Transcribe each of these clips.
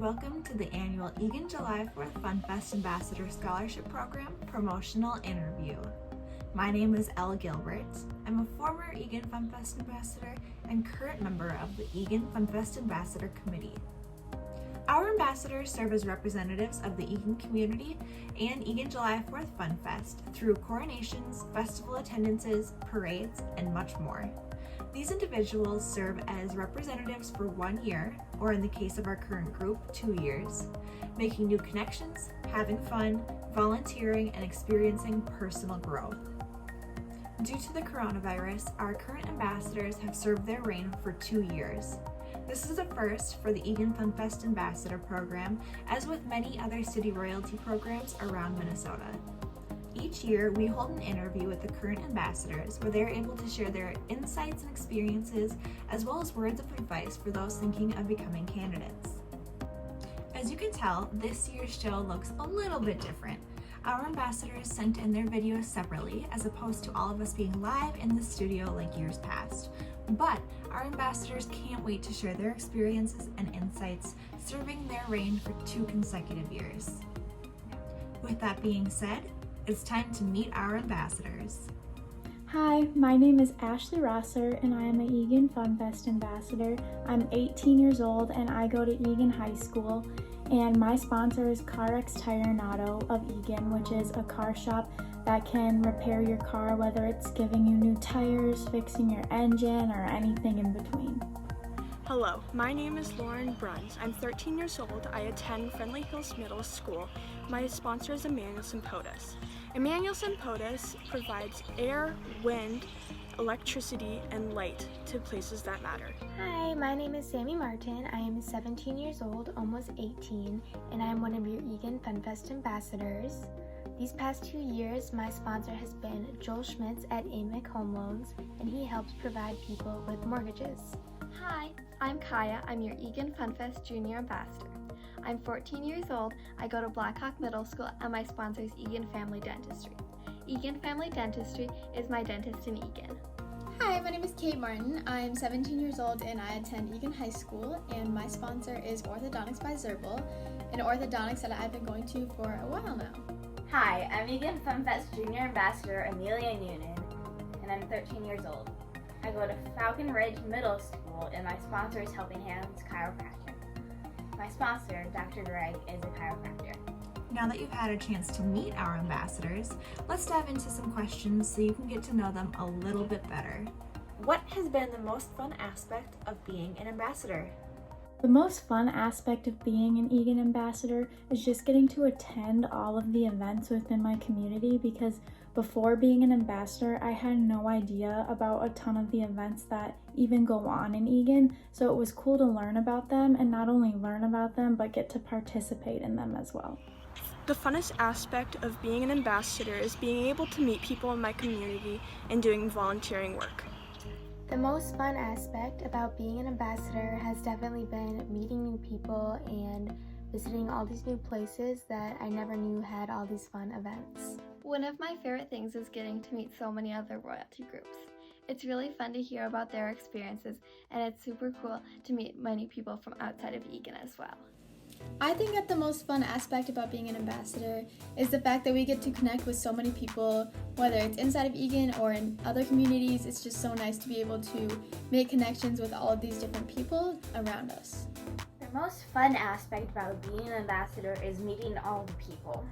welcome to the annual Eagan July 4th Funfest Ambassador Scholarship Program Promotional Interview. My name is Elle Gilbert. I'm a former Eagan Funfest Ambassador and current member of the Eagan Funfest Ambassador Committee. Our ambassadors serve as representatives of the Eagan community and Eagan July 4th Funfest through coronations, festival attendances, parades, and much more. These individuals serve as representatives for 1 year, or in the case of our current group, 2 years, making new connections, having fun, volunteering, and experiencing personal growth. Due to the coronavirus, our current ambassadors have served their reign for 2 years. This is a first for the Eagan Funfest Ambassador Program, as with many other city royalty programs around Minnesota. Each year, we hold an interview with the current ambassadors where they are able to share their insights and experiences, as well as words of advice for those thinking of becoming candidates. As you can tell, this year's show looks a little bit different. Our ambassadors sent in their videos separately, as opposed to all of us being live in the studio like years past. But our ambassadors can't wait to share their experiences and insights, serving their reign for 2 consecutive years. With that being said, it's time to meet our ambassadors. Hi, my name is Ashley Rosser and I am an Eagan Funfest Ambassador. I'm 18 years old and I go to Eagan High School, and my sponsor is CarX Tire and Auto of Eagan, which is a car shop that can repair your car, whether it's giving you new tires, fixing your engine, or anything in between. Hello, my name is Lauren Bruns. I'm 13 years old. I attend Friendly Hills Middle School. My sponsor is Emmanuel Sempotis. Emmanuel Sempotis provides air, wind, electricity, and light to places that matter. Hi, my name is Sammy Martin. I am 17 years old, almost 18, and I am one of your Eagan Funfest ambassadors. These past 2 years, my sponsor has been Joel Schmitz at AMIC Home Loans, and he helps provide people with mortgages. Hi, I'm Kaya. I'm your Eagan Funfest Junior Ambassador. I'm 14 years old. I go to Blackhawk Middle School, and my sponsor is Eagan Family Dentistry. Eagan Family Dentistry is my dentist in Eagan. Hi, my name is Kate Martin. I'm 17 years old and I attend Eagan High School, and my sponsor is Orthodontics by Zerbal, an orthodontics that I've been going to for a while now. Hi, I'm Eagan Funfest Junior Ambassador Amelia Noonan, and I'm 13 years old. I go to Falcon Ridge Middle School, and my sponsor is Helping Hands Chiropractic. My sponsor, Dr. Greg, is a chiropractor. Now that you've had a chance to meet our ambassadors, let's dive into some questions so you can get to know them a little bit better. What has been the most fun aspect of being an ambassador? The most fun aspect of being an Eagan ambassador is just getting to attend all of the events within my community, because before being an ambassador, I had no idea about a ton of the events that even go on in Eagan, so it was cool to learn about them, and not only learn about them, but get to participate in them as well. The funnest aspect of being an ambassador is being able to meet people in my community and doing volunteering work. The most fun aspect about being an ambassador has definitely been meeting new people and visiting all these new places that I never knew had all these fun events. One of my favorite things is getting to meet so many other royalty groups. It's really fun to hear about their experiences, and it's super cool to meet many people from outside of Eagan as well. I think that the most fun aspect about being an ambassador is the fact that we get to connect with so many people, whether it's inside of Eagan or in other communities. It's just so nice to be able to make connections with all of these different people around us. The most fun aspect about being an ambassador is meeting all the people.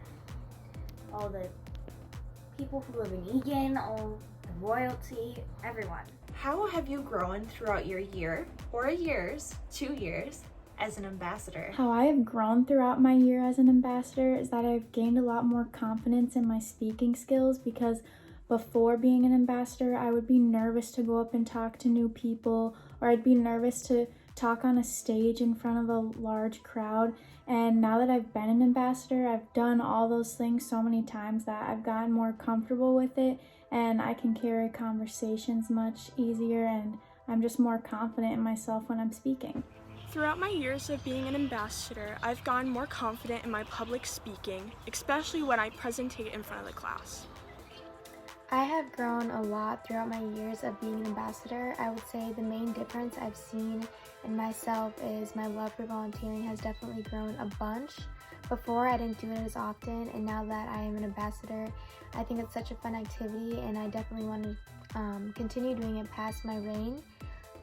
All the people who live in Eagan, all the royalty, everyone. How have you grown throughout your year, or years, 2 years, as an ambassador? How I have grown throughout my year as an ambassador is that I've gained a lot more confidence in my speaking skills, because before being an ambassador, I would be nervous to go up and talk to new people, or I'd be nervous to talk on a stage in front of a large crowd. And now that I've been an ambassador, I've done all those things so many times that I've gotten more comfortable with it, and I can carry conversations much easier, and I'm just more confident in myself when I'm speaking. Throughout my years of being an ambassador, I've gotten more confident in my public speaking, especially when I presentate in front of the class. I have grown a lot throughout my years of being an ambassador. I would say the main difference I've seen in myself is my love for volunteering has definitely grown a bunch. Before, I didn't do it as often, and now that I am an ambassador, I think it's such a fun activity, and I definitely want to continue doing it past my reign.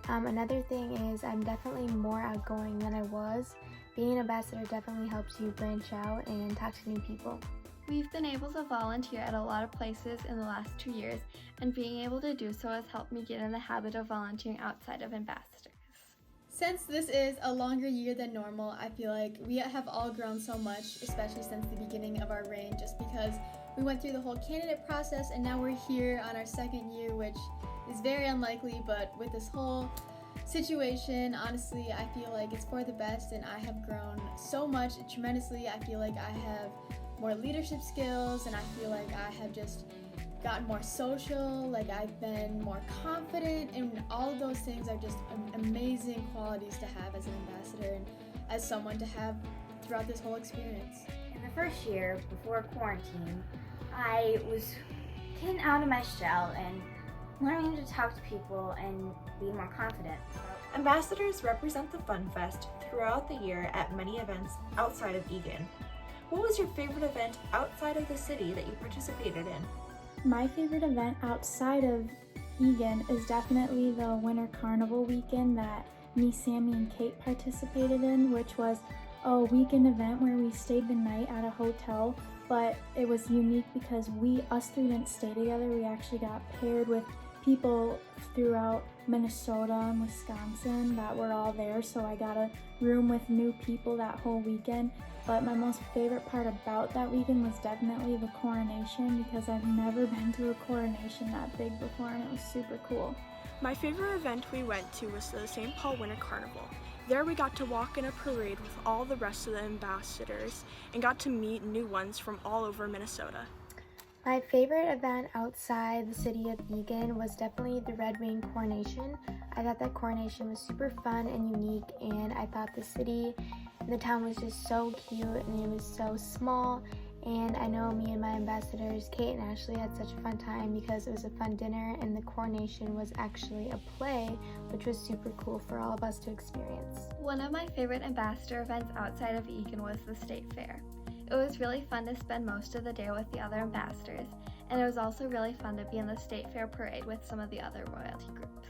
Another thing is I'm definitely more outgoing than I was. Being an ambassador definitely helps you branch out and talk to new people. We've been able to volunteer at a lot of places in the last 2 years, and being able to do so has helped me get in the habit of volunteering outside of ambassadors. Since this is a longer year than normal, I feel like we have all grown so much, especially since the beginning of our reign, just because we went through the whole candidate process and now we're here on our second year, which is very unlikely, but with this whole situation, honestly, I feel like it's for the best, and I have grown so much tremendously. I feel like I have more leadership skills, and I feel like I have just gotten more social, like I've been more confident, and all of those things are just amazing qualities to have as an ambassador and as someone to have throughout this whole experience. In the first year, before quarantine, I was getting out of my shell and learning to talk to people and be more confident. Ambassadors represent the Funfest throughout the year at many events outside of Eagan. What was your favorite event outside of the city that you participated in? My favorite event outside of Eagan is definitely the Winter Carnival weekend that me, Sammy, and Kate participated in, which was a weekend event where we stayed the night at a hotel, but it was unique because us three didn't stay together. We actually got paired with people throughout Minnesota and Wisconsin that were all there, so I got a room with new people that whole weekend. But my most favorite part about that weekend was definitely the coronation, because I've never been to a coronation that big before, and it was super cool. My favorite event we went to was the St. Paul Winter Carnival. There we got to walk in a parade with all the rest of the ambassadors and got to meet new ones from all over Minnesota. My favorite event outside the city of Eagan was definitely the Red Wing coronation. I thought that coronation was super fun and unique, and I thought the city and the town was just so cute, and it was so small. And I know me and my ambassadors, Kate and Ashley, had such a fun time because it was a fun dinner, and the coronation was actually a play, which was super cool for all of us to experience. One of my favorite ambassador events outside of Eagan was the state fair. It was really fun to spend most of the day with the other ambassadors, and it was also really fun to be in the state fair parade with some of the other royalty groups.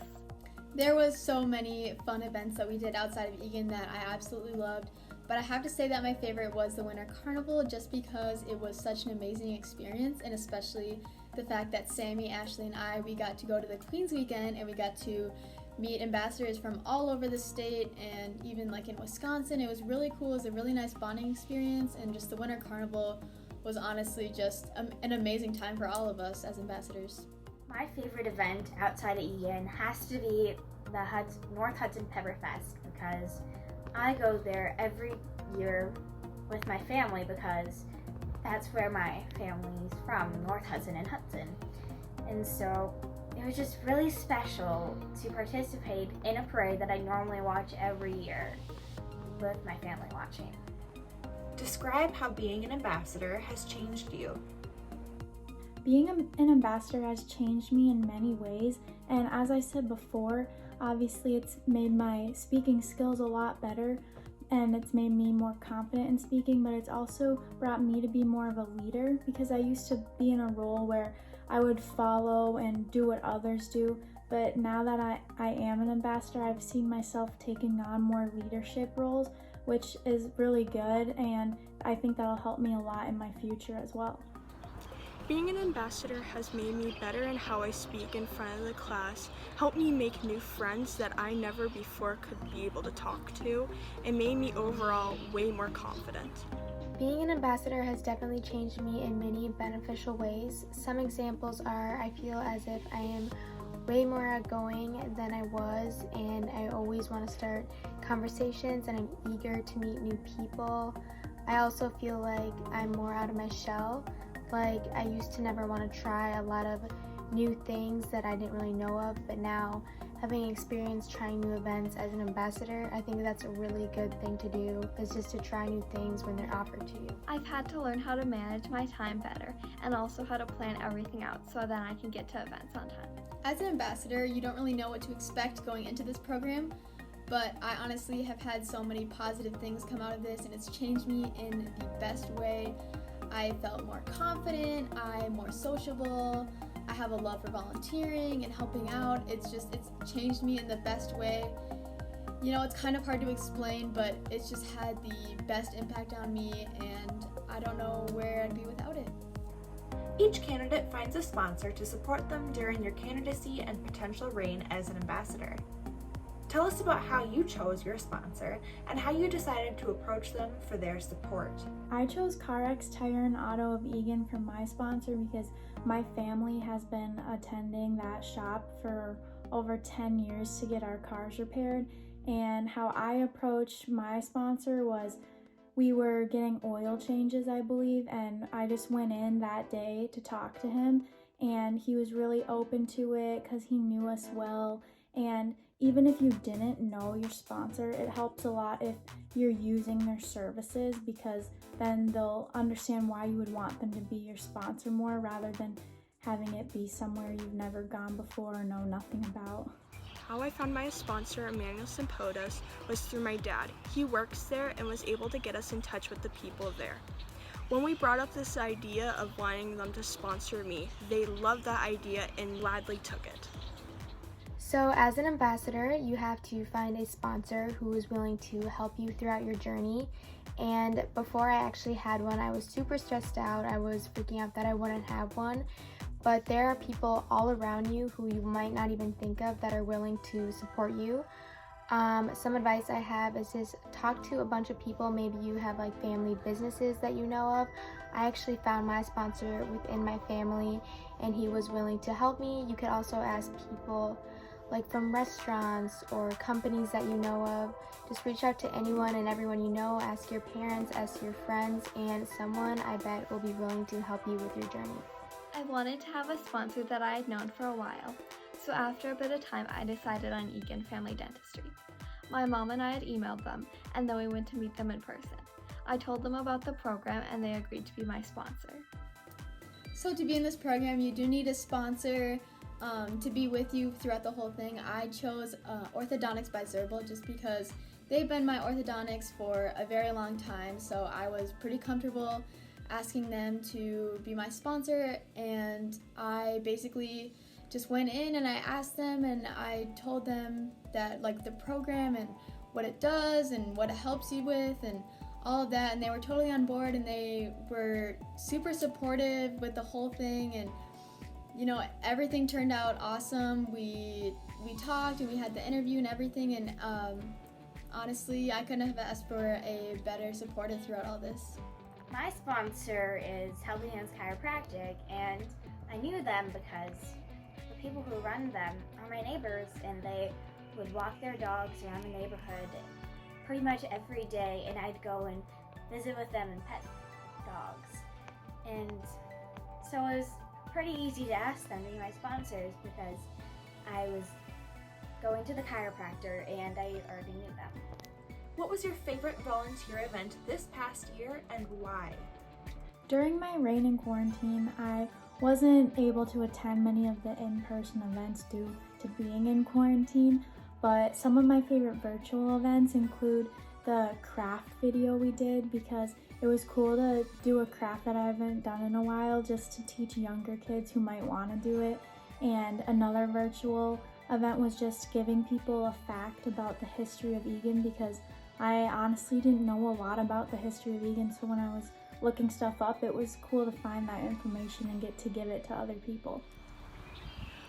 There was so many fun events that we did outside of Eagan that I absolutely loved, but I have to say that my favorite was the Winter Carnival, just because it was such an amazing experience, and especially the fact that Sammy, Ashley, and we got to go to the Queen's Weekend, and we got to meet ambassadors from all over the state, and even like in Wisconsin. It was really cool. It was a really nice bonding experience, and just the Winter Carnival was honestly just an amazing time for all of us as ambassadors. My favorite event outside of Eagan has to be the North Hudson Pepperfest, because I go there every year with my family, because that's where my family's from, North Hudson and Hudson. And so it was just really special to participate in a parade that I normally watch every year with my family watching. Describe how being an ambassador has changed you. Being an ambassador has changed me in many ways, and as I said before, obviously it's made my speaking skills a lot better, and it's made me more confident in speaking, but it's also brought me to be more of a leader, because I used to be in a role where I would follow and do what others do, but now that I am an ambassador, I've seen myself taking on more leadership roles, which is really good, and I think that'll help me a lot in my future as well. Being an ambassador has made me better in how I speak in front of the class, helped me make new friends that I never before could be able to talk to, and made me overall way more confident. Being an ambassador has definitely changed me in many beneficial ways. Some examples are, I feel as if I am way more outgoing than I was, and I always want to start conversations, and I'm eager to meet new people. I also feel like I'm more out of my shell. Like, I used to never want to try a lot of new things that I didn't really know of, but now having experience trying new events as an ambassador, I think that's a really good thing to do, is just to try new things when they're offered to you. I've had to learn how to manage my time better and also how to plan everything out so that I can get to events on time. As an ambassador, you don't really know what to expect going into this program, but I honestly have had so many positive things come out of this, and it's changed me in the best way. I felt more confident, I'm more sociable, I have a love for volunteering and helping out. It's changed me in the best way. You know, it's kind of hard to explain, but it's just had the best impact on me, and I don't know where I'd be without it. Each candidate finds a sponsor to support them during your candidacy and potential reign as an ambassador. Tell us about how you chose your sponsor and how you decided to approach them for their support. I chose CarX Tire and Auto of Eagan for my sponsor because my family has been attending that shop for over 10 years to get our cars repaired. And how I approached my sponsor was we were getting oil changes, I believe, and I just went in that day to talk to him, and he was really open to it because he knew us well. And even if you didn't know your sponsor, it helps a lot if you're using their services, because then they'll understand why you would want them to be your sponsor more rather than having it be somewhere you've never gone before or know nothing about. How I found my sponsor, Emmanuel Simpodas, was through my dad. He works there and was able to get us in touch with the people there. When we brought up this idea of wanting them to sponsor me, they loved that idea and gladly took it. So as an ambassador, you have to find a sponsor who is willing to help you throughout your journey. And before I actually had one, I was super stressed out. I was freaking out that I wouldn't have one. But there are people all around you who you might not even think of that are willing to support you. Some advice I have is just talk to a bunch of people. Maybe you have like family businesses that you know of. I actually found my sponsor within my family, and he was willing to help me. You could also ask people like from restaurants or companies that you know of. Just reach out to anyone and everyone you know. Ask your parents, ask your friends, and someone I bet will be willing to help you with your journey. I wanted to have a sponsor that I had known for a while, so after a bit of time I decided on Eagan Family Dentistry. My mom and I had emailed them, and then we went to meet them in person. I told them about the program and they agreed to be my sponsor. So to be in this program, you do need a sponsor to be with you throughout the whole thing. I chose Orthodontics by Zerbal just because they've been my orthodontics for a very long time, so I was pretty comfortable asking them to be my sponsor, and I basically just went in and I asked them and I told them that like the program and what it does and what it helps you with and all of that, and they were totally on board and they were super supportive with the whole thing, and you know, everything turned out awesome. We talked and we had the interview and everything, and honestly I couldn't have asked for a better supporter throughout all this. My sponsor is Helping Hands Chiropractic, and I knew them because the people who run them are my neighbors, and they would walk their dogs around the neighborhood pretty much every day, and I'd go and visit with them and pet dogs. And so it was pretty easy to ask them to be my sponsors because I was going to the chiropractor and I already knew them. What was your favorite volunteer event this past year and why? During my reign in quarantine, I wasn't able to attend many of the in-person events due to being in quarantine, but some of my favorite virtual events include the craft video we did because it was cool to do a craft that I haven't done in a while just to teach younger kids who might want to do it. And another virtual event was just giving people a fact about the history of Eagan because I honestly didn't know a lot about the history of Eagan, so when I was looking stuff up, it was cool to find that information and get to give it to other people.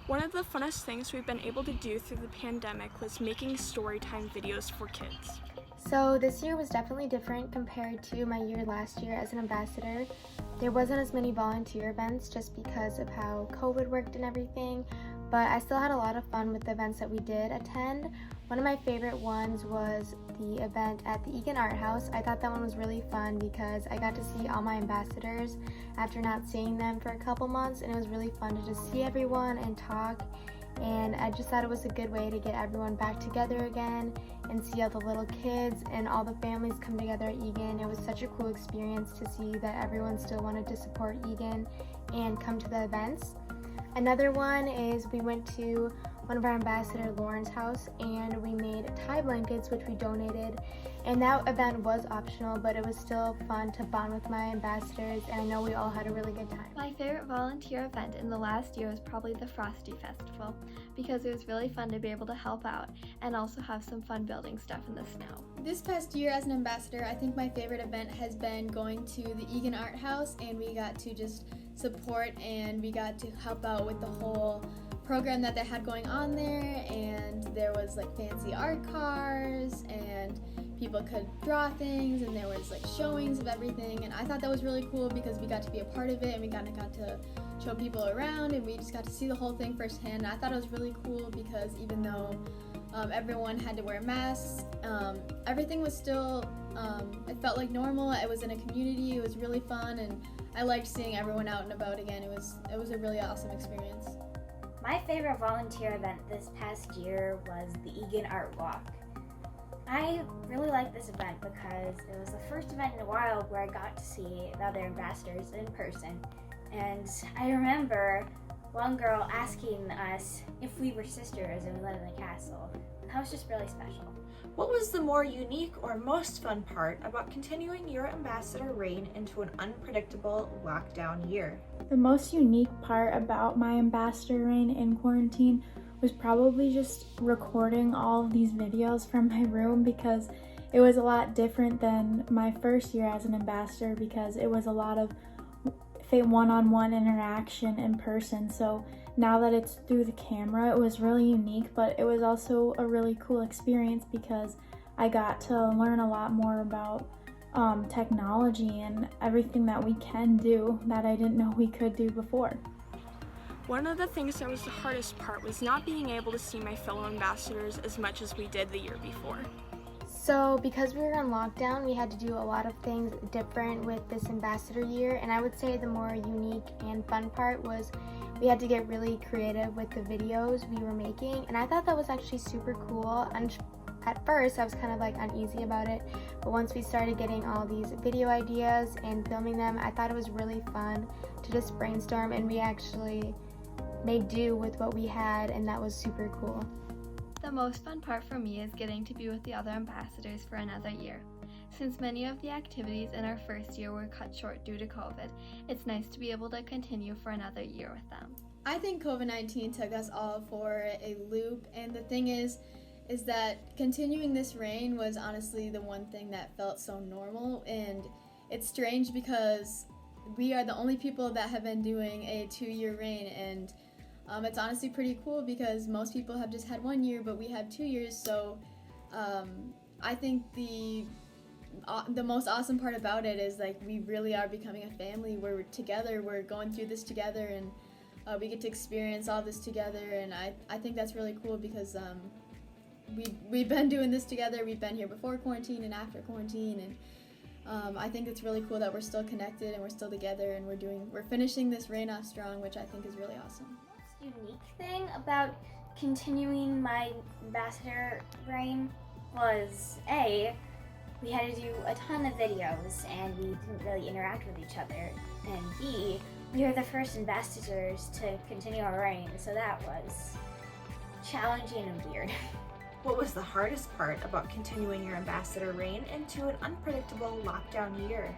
One of the funnest things we've been able to do through the pandemic was making storytime videos for kids. So this year was definitely different compared to my year last year as an ambassador. There wasn't as many volunteer events just because of how COVID worked and everything, but I still had a lot of fun with the events that we did attend. One of my favorite ones was the event at the Eagan Art House. I thought that one was really fun because I got to see all my ambassadors after not seeing them for a couple months, and it was really fun to just see everyone and talk. and I just thought it was a good way to get everyone back together again and see all the little kids and all the families come together at Eagan. It was such a cool experience to see that everyone still wanted to support Eagan and come to the events. Another one is we went to one of our ambassador Lauren's house and we made tie blankets, which we donated, and that event was optional, but it was still fun to bond with my ambassadors, and I know we all had a really good time. My favorite volunteer event in the last year was probably the Frosty Festival, because it was really fun to be able to help out and also have some fun building stuff in the snow. This past year as an ambassador, I think my favorite event has been going to the Eagan Art House, and we got to just support and we got to help out with the whole program that they had going on there, and there was like fancy art cars and people could draw things and there was like showings of everything, and I thought that was really cool because we got to be a part of it and we got to show people around and we just got to see the whole thing firsthand. And I thought it was really cool because even though everyone had to wear masks, everything was still, it felt like normal. It was in a community, it was really fun, and I liked seeing everyone out and about again. It was a really awesome experience. My favorite volunteer event this past year was the Eagan Art Walk. I really liked this event because it was the first event in a while where I got to see the other ambassadors in person. And I remember one girl asking us if we were sisters and we lived in a castle. That was just really special. What was the more unique or most fun part about continuing your ambassador reign into an unpredictable lockdown year? The most unique part about my ambassador reign in quarantine was probably just recording all of these videos from my room, because it was a lot different than my first year as an ambassador, because it was a lot of one-on-one interaction in person. So now that it's through the camera, it was really unique, but it was also a really cool experience because I got to learn a lot more about technology and everything that we can do that I didn't know we could do before. One of the things that was the hardest part was not being able to see my fellow ambassadors as much as we did the year before. So because we were on lockdown, we had to do a lot of things different with this ambassador year, and I would say the more unique and fun part was we had to get really creative with the videos we were making, and I thought that was actually super cool. And at first I was kind of like uneasy about it, but once we started getting all these video ideas and filming them, I thought it was really fun to just brainstorm, and we actually made do with what we had, and that was super cool. The most fun part for me is getting to be with the other ambassadors for another year. Since many of the activities in our first year were cut short due to COVID, it's nice to be able to continue for another year with them. I think COVID-19 took us all for a loop, and the thing is that continuing this reign was honestly the one thing that felt so normal, and it's strange because we are the only people that have been doing a 2-year reign, and it's honestly pretty cool because most people have just had 1 year, but we have 2 years. So I think the most awesome part about it is like we really are becoming a family. We're together, we're going through this together, and we get to experience all this together, and I think that's really cool because we've been doing this together. We've been here before quarantine and after quarantine, and I think it's really cool that we're still connected and we're still together, and we're finishing this reign off strong, which I think is really awesome. Unique thing about continuing my ambassador reign was we had to do a ton of videos and we didn't really interact with each other, and B, we were the first ambassadors to continue our reign, so that was challenging and weird. What was the hardest part about continuing your ambassador reign into an unpredictable lockdown year?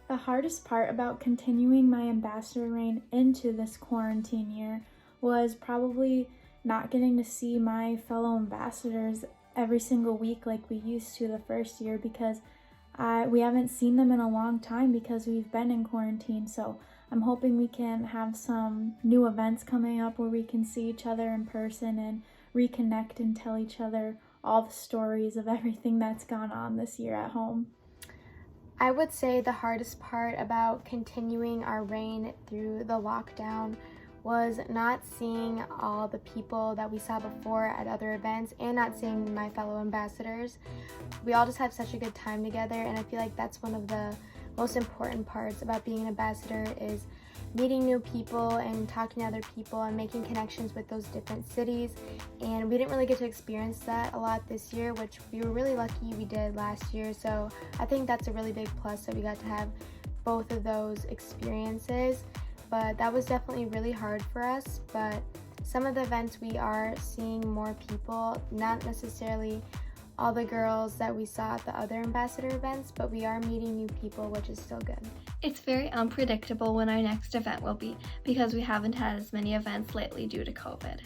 The hardest part about continuing my ambassador reign into this quarantine year was probably not getting to see my fellow ambassadors every single week like we used to the first year, because we haven't seen them in a long time because we've been in quarantine. So I'm hoping we can have some new events coming up where we can see each other in person and reconnect and tell each other all the stories of everything that's gone on this year at home. I would say the hardest part about continuing our reign through the lockdown was not seeing all the people that we saw before at other events and not seeing my fellow ambassadors. We all just have such a good time together, and I feel like that's one of the most important parts about being an ambassador is meeting new people and talking to other people and making connections with those different cities. And we didn't really get to experience that a lot this year, which we were really lucky we did last year. So I think that's a really big plus that we got to have both of those experiences. But that was definitely really hard for us. But some of the events we are seeing more people, not necessarily all the girls that we saw at the other ambassador events, but we are meeting new people, which is still good. It's very unpredictable when our next event will be because we haven't had as many events lately due to COVID.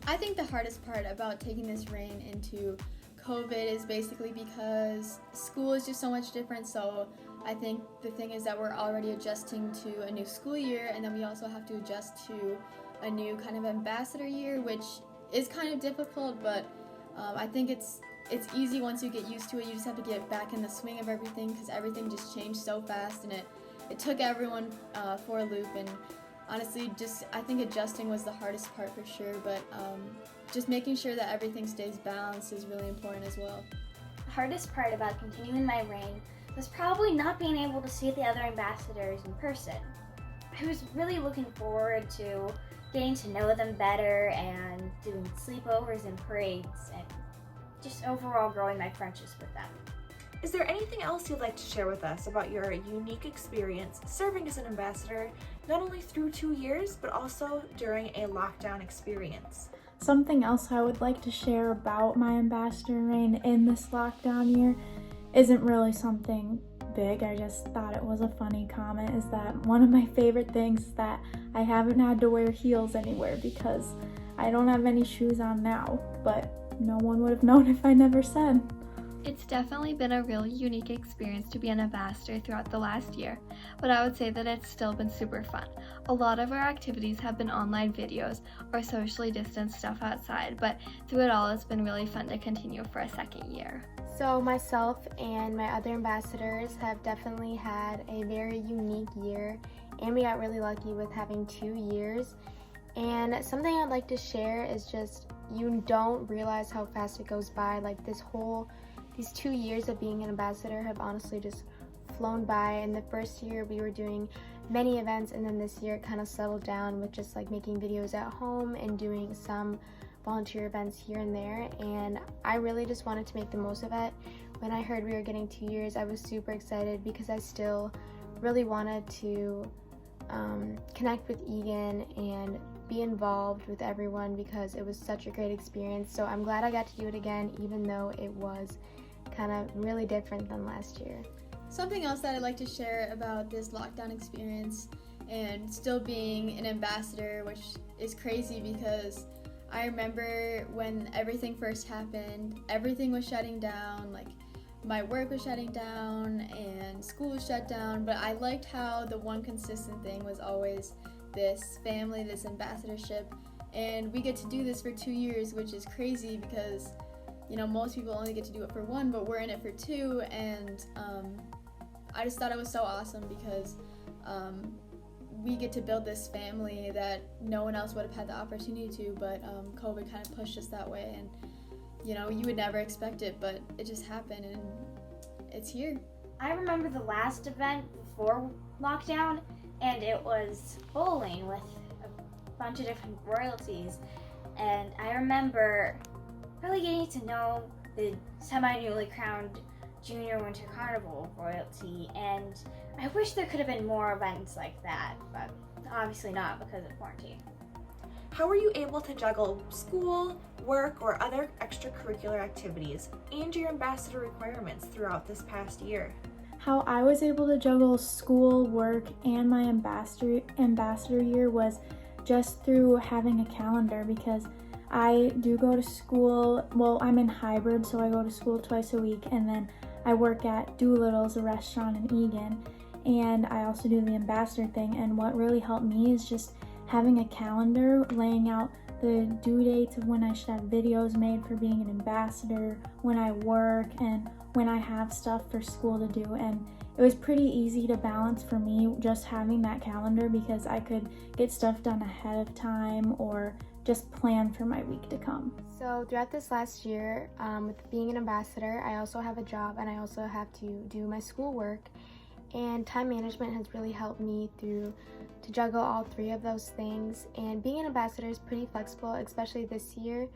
I think the hardest part about taking this reign into COVID is basically because school is just so much different. So I think the thing is that we're already adjusting to a new school year, and then we also have to adjust to a new kind of ambassador year, which is kind of difficult, but I think it's easy once you get used to it. You just have to get back in the swing of everything because everything just changed so fast, and it took everyone for a loop. And honestly, I think adjusting was the hardest part for sure, but just making sure that everything stays balanced is really important as well. The hardest part about continuing my reign was probably not being able to see the other ambassadors in person. I was really looking forward to getting to know them better and doing sleepovers and parades and just overall growing my friendships with them. Is there anything else you'd like to share with us about your unique experience serving as an ambassador, not only through 2 years, but also during a lockdown experience? Something else I would like to share about my ambassador reign in this lockdown year isn't really something big. I just thought it was a funny comment, is that one of my favorite things is that I haven't had to wear heels anywhere because I don't have any shoes on now, but no one would have known if I never said. It's definitely been a really unique experience to be an ambassador throughout the last year, but I would say that it's still been super fun. A lot of our activities have been online videos or socially distanced stuff outside, but through it all it's been really fun to continue for a second year. So myself and my other ambassadors have definitely had a very unique year, and we got really lucky with having 2 years. And something I'd like to share is just you don't realize how fast it goes by. Like these 2 years of being an ambassador have honestly just flown by. And the first year we were doing many events, and then this year it kind of settled down with just like making videos at home and doing some volunteer events here and there. And I really just wanted to make the most of it. When I heard we were getting 2 years, I was super excited because I still really wanted to connect with Eagan and be involved with everyone because it was such a great experience. So I'm glad I got to do it again, even though it was kind of really different than last year. Something else that I'd like to share about this lockdown experience and still being an ambassador, which is crazy because I remember when everything first happened, everything was shutting down, like my work was shutting down and school was shut down, but I liked how the one consistent thing was always this family, this ambassadorship, and we get to do this for 2 years, which is crazy because, you know, most people only get to do it for 1, but we're in it for 2, and I just thought it was so awesome because we get to build this family that no one else would have had the opportunity to, but COVID kind of pushed us that way, and you know, you would never expect it, but it just happened and it's here. I remember the last event before lockdown, and it was bowling with a bunch of different royalties, and I remember really getting to know the semi-newly crowned Junior Winter Carnival royalty, and I wish there could have been more events like that, but obviously not because of quarantine. How were you able to juggle school, work, or other extracurricular activities and your ambassador requirements throughout this past year? How I was able to juggle school, work, and my ambassador year was just through having a calendar, because I do go to school. Well, I'm in hybrid, so I go to school twice a week, and then I work at Doolittle's, a restaurant in Eagan, and I also do the ambassador thing. And what really helped me is just having a calendar, laying out the due dates of when I should have videos made for being an ambassador, when I work, and when I have stuff for school to do. And it was pretty easy to balance for me just having that calendar, because I could get stuff done ahead of time or just plan for my week to come. So throughout this last year, with being an ambassador, I also have a job and I also have to do my schoolwork. And time management has really helped me through to juggle all three of those things. And being an ambassador is pretty flexible, especially this year.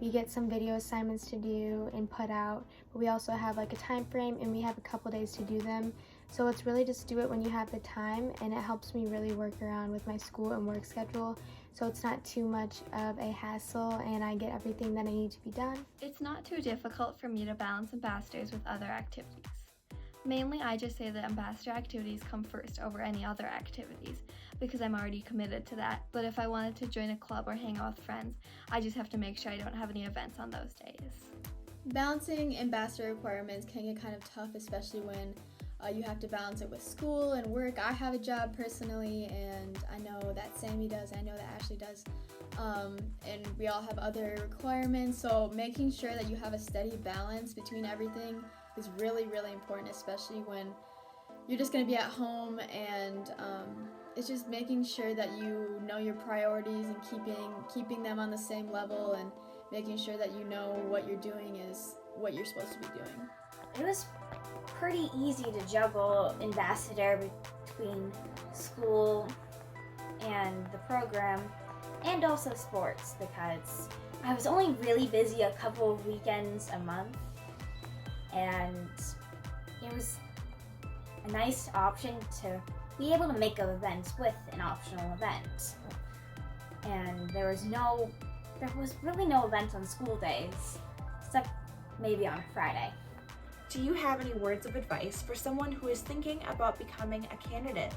We get some video assignments to do and put out, but we also have like a time frame and we have a couple days to do them. So it's really just do it when you have the time, and it helps me really work around with my school and work schedule. So it's not too much of a hassle and I get everything that I need to be done. It's not too difficult for me to balance ambassadors with other activities. Mainly, I just say that ambassador activities come first over any other activities because I'm already committed to that. But if I wanted to join a club or hang out with friends, I just have to make sure I don't have any events on those days. Balancing ambassador requirements can get kind of tough, especially when you have to balance it with school and work. I have a job personally, and I know that Sammy does, I know that Ashley does, and we all have other requirements. So making sure that you have a steady balance between everything is really, really important, especially when you're just going to be at home, and it's just making sure that you know your priorities and keeping them on the same level, and making sure that you know what you're doing is what you're supposed to be doing. It was pretty easy to juggle ambassador between school and the program and also sports, because I was only really busy a couple of weekends a month, and it was a nice option to be able to make events with an optional event. And there was really no events on school days, except maybe on a Friday. Do you have any words of advice for someone who is thinking about becoming a candidate?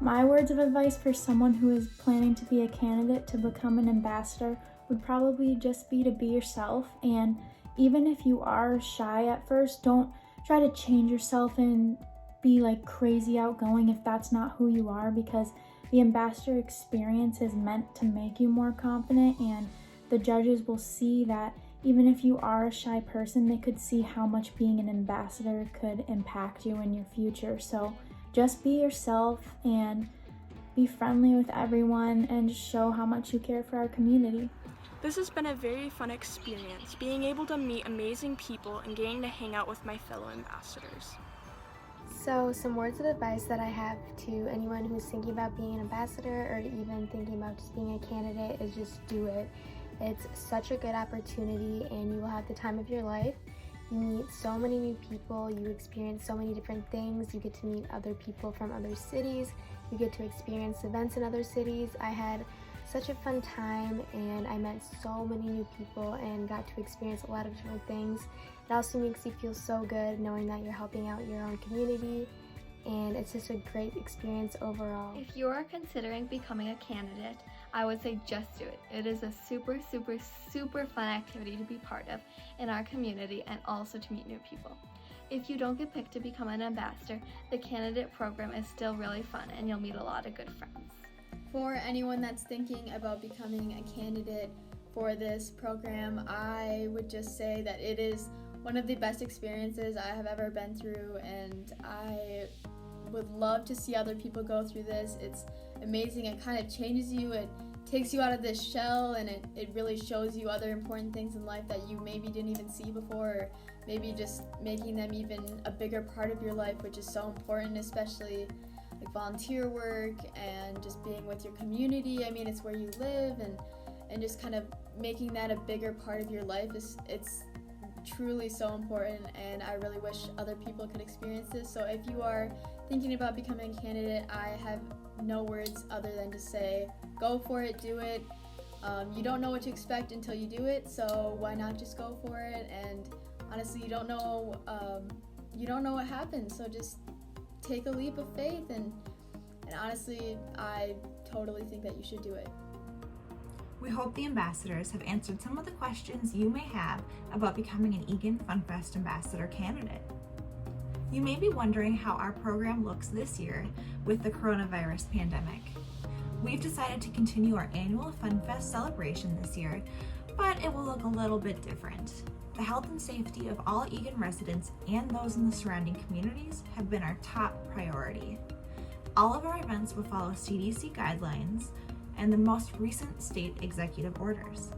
My words of advice for someone who is planning to be a candidate to become an ambassador would probably just be to be yourself. And even if you are shy at first, don't try to change yourself and be like crazy outgoing if that's not who you are, because the ambassador experience is meant to make you more confident, and the judges will see that even if you are a shy person, they could see how much being an ambassador could impact you in your future. So just be yourself and be friendly with everyone and just show how much you care for our community. This has been a very fun experience, being able to meet amazing people and getting to hang out with my fellow ambassadors. So some words of advice that I have to anyone who's thinking about being an ambassador or even thinking about just being a candidate is just do it. It's such a good opportunity and you will have the time of your life. You meet so many new people, you experience so many different things, you get to meet other people from other cities, you get to experience events in other cities. I had such a fun time and I met so many new people and got to experience a lot of different things. It also makes you feel so good knowing that you're helping out your own community, and it's just a great experience overall. If you are considering becoming a candidate, I would say just do it. It is a super, super, super fun activity to be part of in our community and also to meet new people. If you don't get picked to become an ambassador, the candidate program is still really fun and you'll meet a lot of good friends. For anyone that's thinking about becoming a candidate for this program, I would just say that it is one of the best experiences I have ever been through, and I would love to see other people go through this. It's amazing. It kind of changes you. It takes you out of this shell, and it really shows you other important things in life that you maybe didn't even see before, or maybe just making them even a bigger part of your life, which is so important, especially like volunteer work and just being with your community. I mean, it's where you live, and just kind of making that a bigger part of your life it's truly so important, and I really wish other people could experience this. So if you are thinking about becoming a candidate, I have no words other than to say go for it, do it. You don't know what to expect until you do it, so why not just go for it? And honestly, you don't know what happens, so just take a leap of faith, and honestly, I totally think that you should do it. We hope the ambassadors have answered some of the questions you may have about becoming an Eagan Funfest Ambassador Candidate. You may be wondering how our program looks this year with the coronavirus pandemic. We've decided to continue our annual Funfest celebration this year, but it will look a little bit different. The health and safety of all Eagan residents and those in the surrounding communities have been our top priority. All of our events will follow CDC guidelines and the most recent state executive orders.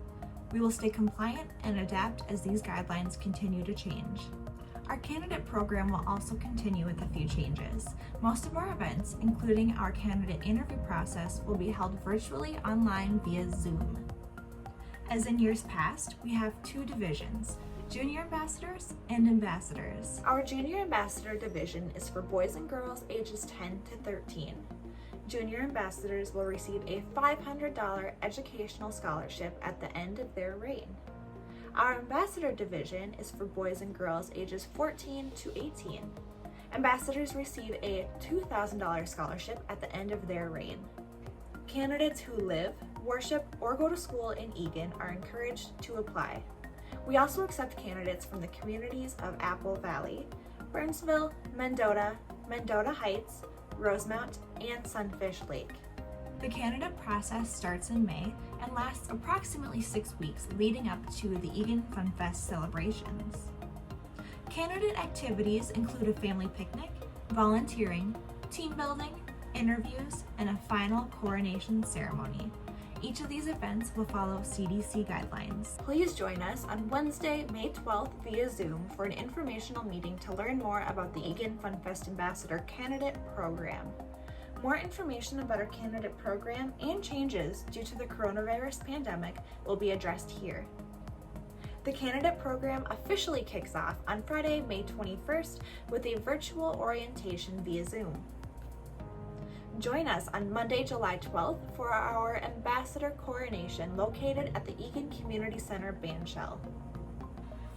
We will stay compliant and adapt as these guidelines continue to change. Our candidate program will also continue with a few changes. Most of our events, including our candidate interview process, will be held virtually online via Zoom. As in years past, we have two divisions, Junior Ambassadors and Ambassadors. Our Junior Ambassador division is for boys and girls ages 10 to 13. Junior Ambassadors will receive a $500 educational scholarship at the end of their reign. Our Ambassador division is for boys and girls ages 14 to 18. Ambassadors receive a $2,000 scholarship at the end of their reign. Candidates who live, worship, or go to school in Eagan are encouraged to apply. We also accept candidates from the communities of Apple Valley, Burnsville, Mendota, Mendota Heights, Rosemount, and Sunfish Lake. The candidate process starts in May and lasts approximately 6 weeks leading up to the Eagan Funfest celebrations. Candidate activities include a family picnic, volunteering, team building, interviews, and a final coronation ceremony. Each of these events will follow CDC guidelines. Please join us on Wednesday, May 12th via Zoom for an informational meeting to learn more about the Eagan Funfest Ambassador Candidate Program. More information about our candidate program and changes due to the coronavirus pandemic will be addressed here. The candidate program officially kicks off on Friday, May 21st with a virtual orientation via Zoom. Join us on Monday, July 12th for our Ambassador Coronation located at the Eagan Community Center Bandshell.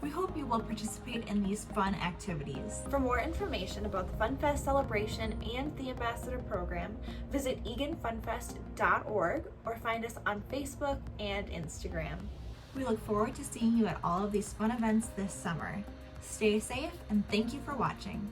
We hope you will participate in these fun activities. For more information about the Funfest celebration and the Ambassador program, visit eaganfunfest.org or find us on Facebook and Instagram. We look forward to seeing you at all of these fun events this summer. Stay safe and thank you for watching.